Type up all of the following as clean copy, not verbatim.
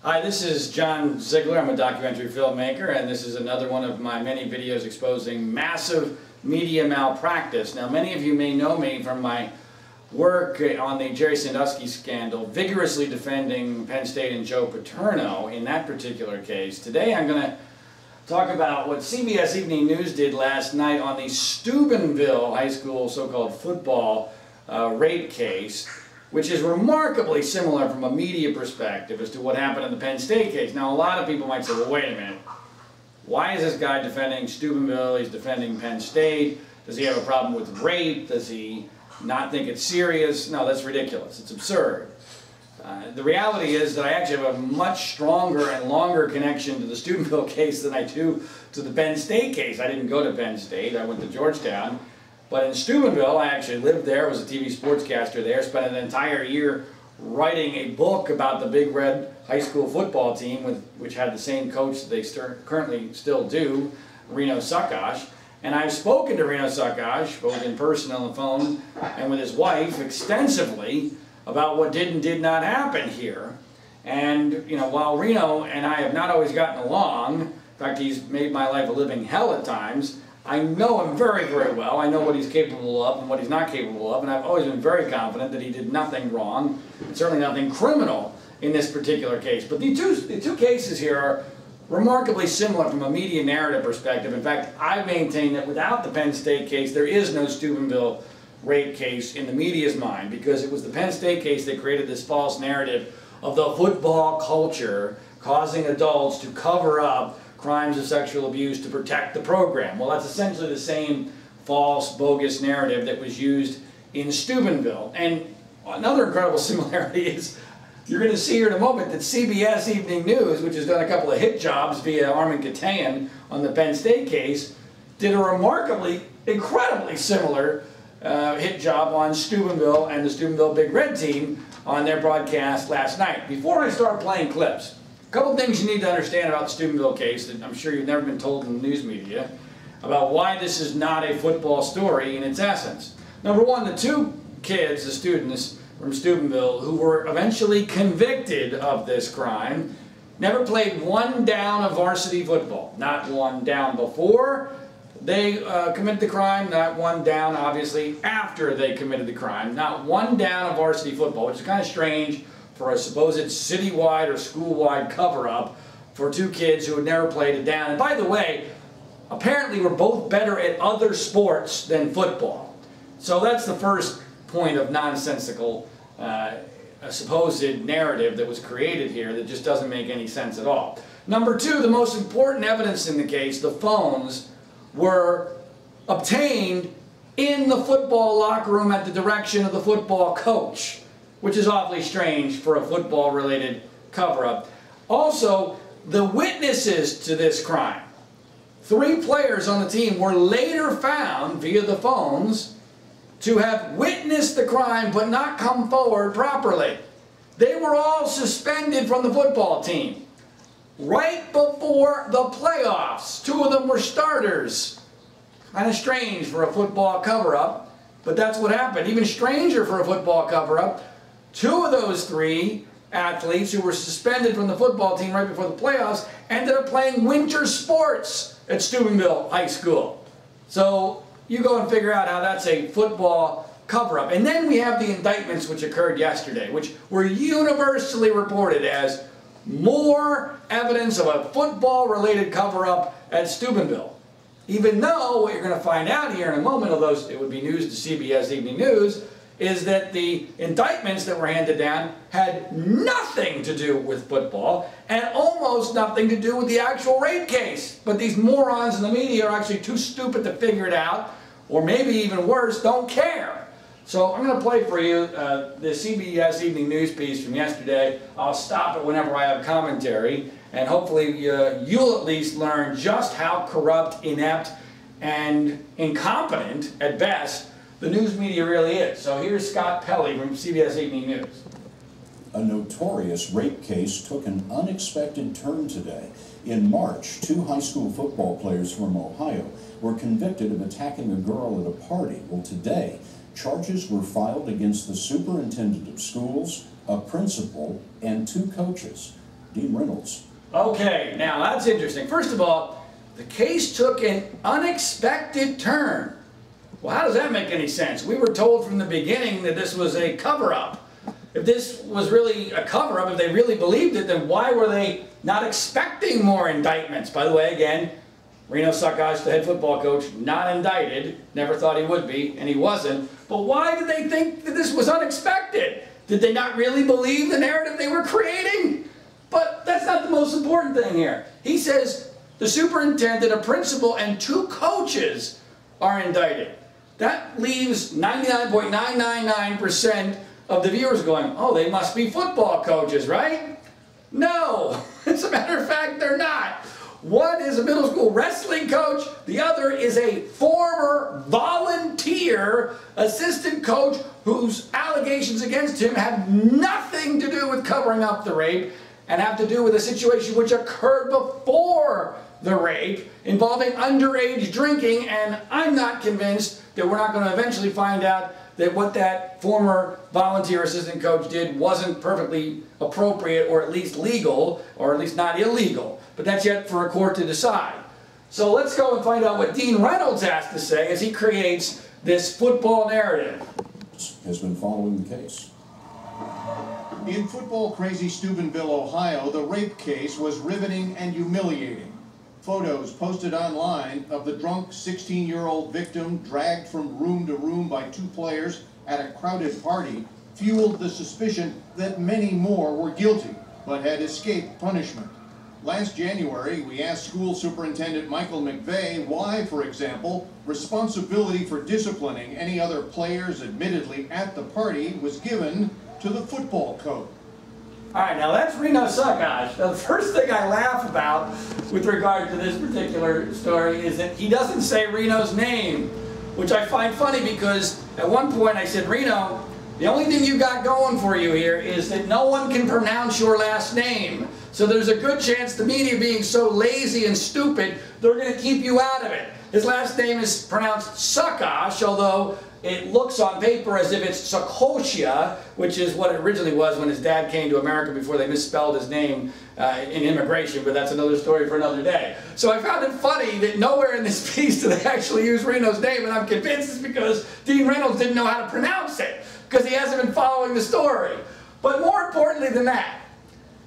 Hi, this is John Ziegler. I'm a documentary filmmaker, and this is another one of my many videos exposing massive media malpractice. Now, many of you may know me from my work on the Jerry Sandusky scandal, vigorously defending Penn State and Joe Paterno in that particular case. Today I'm going to talk about what CBS Evening News did last night on the Steubenville high school so-called football rape case, which is remarkably similar from a media perspective as to what happened in the Penn State case. Now, a lot of people might say, well, wait a minute. Why is this guy defending Steubenville? He's defending Penn State. Does he have a problem with rape? Does he not think it's serious? No, that's ridiculous. It's absurd. The reality is that I actually have a much stronger and longer connection to the Steubenville case than I do to the Penn State case. I didn't go to Penn State. I went to Georgetown. But in Steubenville, I actually lived there, was a TV sportscaster there, spent an entire year writing a book about the Big Red high school football team, which had the same coach that they currently still do, Reno Suckosh. And I've spoken to Reno Suckosh, both in person on the phone and with his wife, extensively about what did and did not happen here. And, you know, while Reno and I have not always gotten along, in fact, he's made my life a living hell at times, I know him very, very well. I know what he's capable of and what he's not capable of, and I've always been very confident that he did nothing wrong, and certainly nothing criminal in this particular case. But the two cases here are remarkably similar from a media narrative perspective. In fact, I maintain that without the Penn State case, there is no Steubenville rape case in the media's mind, because it was the Penn State case that created this false narrative of the football culture causing adults to cover up crimes of sexual abuse to protect the program. Well, that's essentially the same false, bogus narrative that was used in Steubenville. And another incredible similarity is, you're going to see here in a moment that CBS Evening News, which has done a couple of hit jobs via Armin Katayan on the Penn State case, did a remarkably, incredibly similar hit job on Steubenville and the Steubenville Big Red team on their broadcast last night. Before I start playing clips, a couple things you need to understand about the Steubenville case that I'm sure you've never been told in the news media about why this is not a football story in its essence. Number one, the two kids, the students from Steubenville, who were eventually convicted of this crime, never played one down of varsity football. Not one down before they committed the crime, not one down, obviously, after they committed the crime. Not one down of varsity football, which is kind of strange for a supposed citywide or school-wide cover-up for two kids who had never played it down. And by the way, apparently we're both better at other sports than football. So that's the first point of nonsensical, a supposed narrative that was created here that just doesn't make any sense at all. Number two, the most important evidence in the case, the phones, were obtained in the football locker room at the direction of the football coach, which is awfully strange for a football-related cover-up. Also, the witnesses to this crime, 3 players on the team, were later found via the phones to have witnessed the crime but not come forward properly. They were all suspended from the football team right before the playoffs. 2 of them were starters. Kind of strange for a football cover-up, but that's what happened. Even stranger for a football cover-up, 2 of those 3 athletes who were suspended from the football team right before the playoffs ended up playing winter sports at Steubenville High School. So you go and figure out how that's a football cover-up. And then we have the indictments which occurred yesterday, which were universally reported as more evidence of a football-related cover-up at Steubenville. Even though what you're going to find out here in a moment, although it would be news to CBS Evening News, is that the indictments that were handed down had nothing to do with football and almost nothing to do with the actual rape case. But these morons in the media are actually too stupid to figure it out, or maybe even worse, don't care. So I'm going to play for you the CBS Evening News piece from yesterday. I'll stop it whenever I have commentary, and hopefully you'll at least learn just how corrupt, inept, and incompetent, at best, the news media really is. So here's Scott Pelley from CBS Evening News. A notorious rape case took an unexpected turn today. In March, 2 high school football players from Ohio were convicted of attacking a girl at a party. Well, today, charges were filed against the superintendent of schools, a principal, and 2 coaches. Dean Reynolds. Okay, now that's interesting. First of all, the case took an unexpected turn. Well, how does that make any sense? We were told from the beginning that this was a cover-up. If this was really a cover-up, if they really believed it, then why were they not expecting more indictments? By the way, again, Reno Suckosh, the head football coach, not indicted. Never thought he would be, and he wasn't. But why did they think that this was unexpected? Did they not really believe the narrative they were creating? But that's not the most important thing here. He says the superintendent, a principal, and 2 coaches are indicted. That leaves 99.999% of the viewers going, oh, they must be football coaches, right? No, as a matter of fact, they're not. One is a middle school wrestling coach. The other is a former volunteer assistant coach whose allegations against him have nothing to do with covering up the rape and have to do with a situation which occurred before the rape involving underage drinking. And I'm not convinced that we're not going to eventually find out that what that former volunteer assistant coach did wasn't perfectly appropriate, or at least legal, or at least not illegal. But that's yet for a court to decide. So let's go and find out what Dean Reynolds has to say as he creates this football narrative. Has been following the case. In football-crazy Steubenville, Ohio, the rape case was riveting and humiliating. Photos posted online of the drunk 16-year-old victim dragged from room to room by 2 players at a crowded party fueled the suspicion that many more were guilty but had escaped punishment. Last January, we asked School Superintendent Michael McVeigh why, for example, responsibility for disciplining any other players admittedly at the party was given to the football coach. All right, now that's Reno Suckosh. Now the first thing I laugh about with regard to this particular story is that he doesn't say Reno's name, which I find funny because at one point I said, Reno, the only thing you got going for you here is that no one can pronounce your last name. So there's a good chance the media being so lazy and stupid, they're going to keep you out of it. His last name is pronounced Suckosh, although it looks on paper as if it's Sakoshia, which is what it originally was when his dad came to America before they misspelled his name in immigration, but that's another story for another day. So I found it funny that nowhere in this piece do they actually use Reno's name, and I'm convinced it's because Dean Reynolds didn't know how to pronounce it, because he hasn't been following the story. But more importantly than that,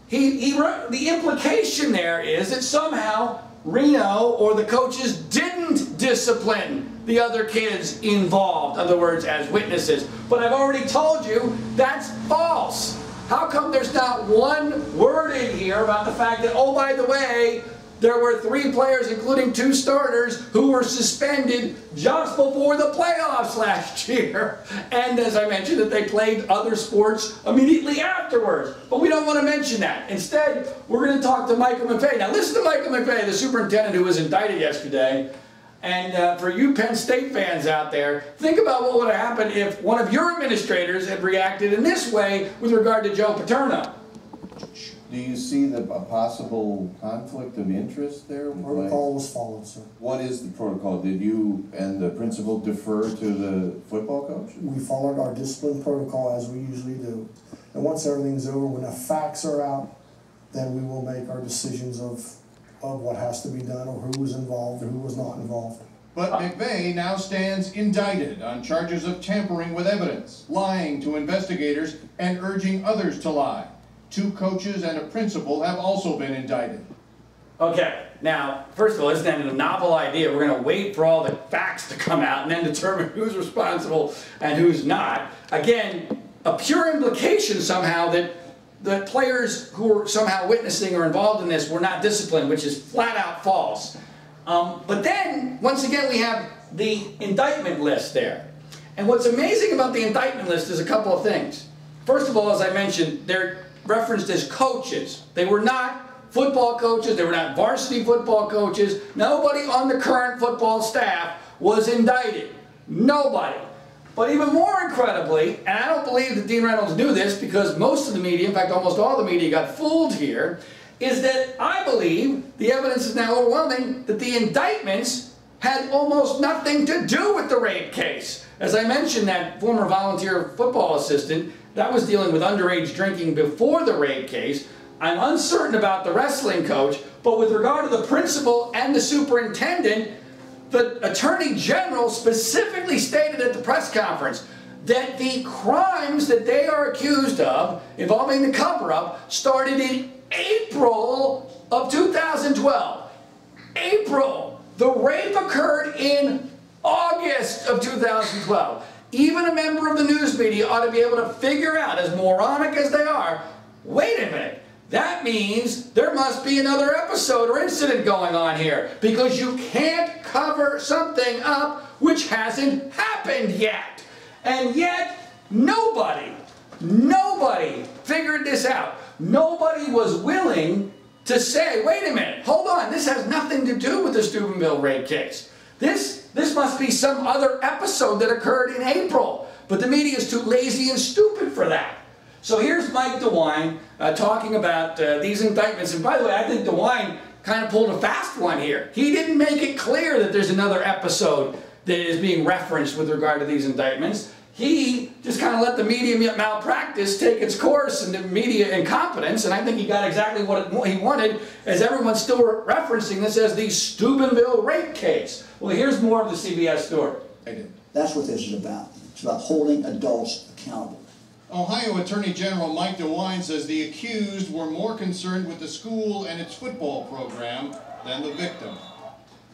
the implication there is that somehow Reno or the coaches didn't discipline the other kids involved, in other words, as witnesses. But I've already told you that's false. How come there's not one word in here about the fact that, oh, by the way, there were 3 players, including 2 starters, who were suspended just before the playoffs last year. And as I mentioned, that they played other sports immediately afterwards. But we don't want to mention that. Instead, we're going to talk to Michael McVeigh. Now listen to Michael McVeigh, the superintendent who was indicted yesterday. And for you Penn State fans out there, think about what would have happened if one of your administrators had reacted in this way with regard to Joe Paterno. Do you see a possible conflict of interest there? Protocol was followed, sir. What is the protocol? Did you and the principal defer to the football coach? We followed our discipline protocol as we usually do. And once everything's over, when the facts are out, then we will make our decisions of what has to be done or who was involved or who was not involved. But McVeigh now stands indicted on charges of tampering with evidence, lying to investigators, and urging others to lie. 2 coaches and a principal have also been indicted. Okay, now, first of all, isn't that a novel idea? We're going to wait for all the facts to come out and then determine who's responsible and who's not. Again, a pure implication somehow that the players who were somehow witnessing or involved in this were not disciplined, which is flat out false. But then, once again, we have the indictment list there. And what's amazing about the indictment list is a couple of things. First of all, as I mentioned, they're referenced as coaches. They were not football coaches. They were not varsity football coaches. Nobody on the current football staff was indicted. Nobody. But even more incredibly, and I don't believe that Dean Reynolds knew this because most of the media, in fact almost all the media got fooled here, is that I believe the evidence is now overwhelming that the indictments had almost nothing to do with the rape case. As I mentioned, that former volunteer football assistant, that was dealing with underage drinking before the rape case. I'm uncertain about the wrestling coach, but with regard to the principal and the superintendent, the Attorney General specifically stated at the press conference that the crimes that they are accused of involving the cover-up started in April of 2012. April! The rape occurred in August of 2012. Even a member of the news media ought to be able to figure out, as moronic as they are, wait a minute, that means there must be another episode or incident going on here, because you can't cover something up which hasn't happened yet. And yet, nobody figured this out. Nobody was willing to say, wait a minute, hold on, this has nothing to do with the Steubenville rape case. This must be some other episode that occurred in April. But the media is too lazy and stupid for that. So here's Mike DeWine talking about these indictments. And by the way, I think DeWine kind of pulled a fast one here. He didn't make it clear that there's another episode that is being referenced with regard to these indictments. He just kind of let the media malpractice take its course and the media incompetence, and I think he got exactly what he wanted, as everyone's still referencing this as the Steubenville Rape Case. Well, here's more of the CBS story. That's what this is about. It's about holding adults accountable. Ohio Attorney General Mike DeWine says the accused were more concerned with the school and its football program than the victim.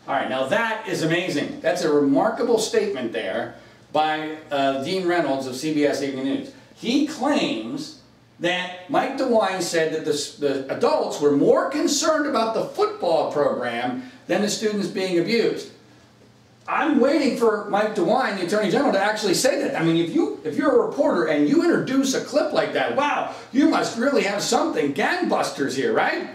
All right, now that is amazing. That's a remarkable statement there by Dean Reynolds of CBS Evening News. He claims that Mike DeWine said that the adults were more concerned about the football program than the students being abused. I'm waiting for Mike DeWine, the Attorney General, to actually say that. I mean, if you're a reporter and you introduce a clip like that, wow, you must really have something gangbusters here, right?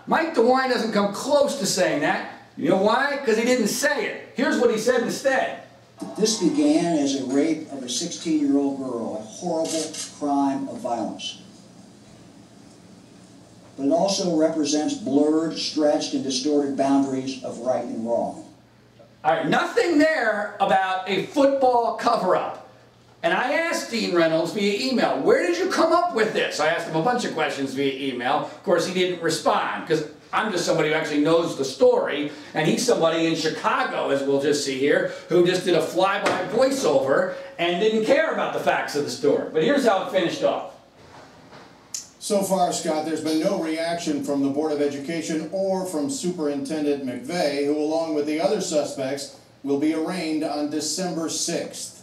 Mike DeWine doesn't come close to saying that. You know why? Because he didn't say it. Here's what he said instead. This began as a rape of a 16-year-old girl, a horrible crime of violence. But it also represents blurred, stretched, and distorted boundaries of right and wrong. All right, nothing there about a football cover-up. And I asked Dean Reynolds via email, where did you come up with this? I asked him a bunch of questions via email. Of course, he didn't respond, because I'm just somebody who actually knows the story, and he's somebody in Chicago, as we'll just see here, who just did a fly-by voiceover and didn't care about the facts of the story. But here's how it finished off. So far, Scott, there's been no reaction from the Board of Education or from Superintendent McVeigh, who, along with the other suspects, will be arraigned on December 6th.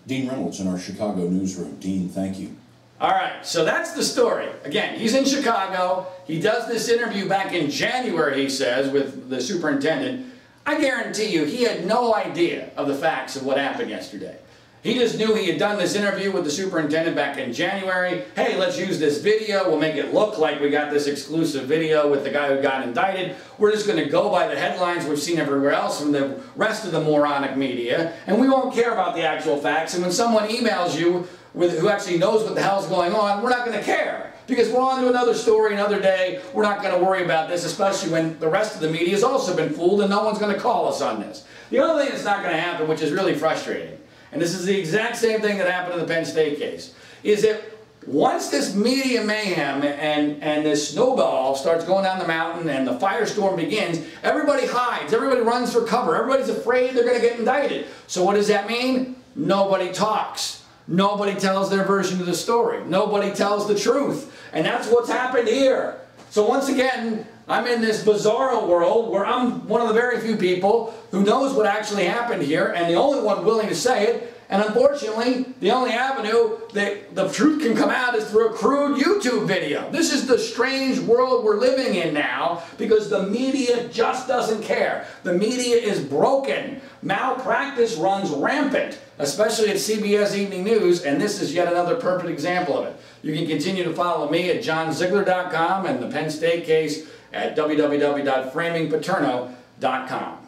Dean Reynolds in our Chicago newsroom. Dean, thank you. All right, so that's the story. Again, he's in Chicago. He does this interview back in January, he says, with the superintendent. I guarantee you he had no idea of the facts of what happened yesterday. He just knew he had done this interview with the superintendent back in January. Hey, let's use this video. We'll make it look like we got this exclusive video with the guy who got indicted. We're just going to go by the headlines we've seen everywhere else from the rest of the moronic media, and we won't care about the actual facts. And when someone emails you who actually knows what the hell's going on, we're not going to care, because we're on to another story another day. We're not going to worry about this, especially when the rest of the media has also been fooled and no one's going to call us on this. The other thing that's not going to happen, which is really frustrating, and this is the exact same thing that happened in the Penn State case, is that once this media mayhem and this snowball starts going down the mountain and the firestorm begins, everybody hides, everybody runs for cover, everybody's afraid they're going to get indicted. So what does that mean? Nobody talks. Nobody tells their version of the story. Nobody tells the truth. And that's what's happened here. So once again, I'm in this bizarro world where I'm one of the very few people who knows what actually happened here, and the only one willing to say it. And unfortunately, the only avenue that the truth can come out is through a crude YouTube video. This is the strange world we're living in now, because the media just doesn't care. The media is broken. Malpractice runs rampant, especially at CBS Evening News, and this is yet another perfect example of it. You can continue to follow me at johnziegler.com and the Penn State case at www.framingpaterno.com.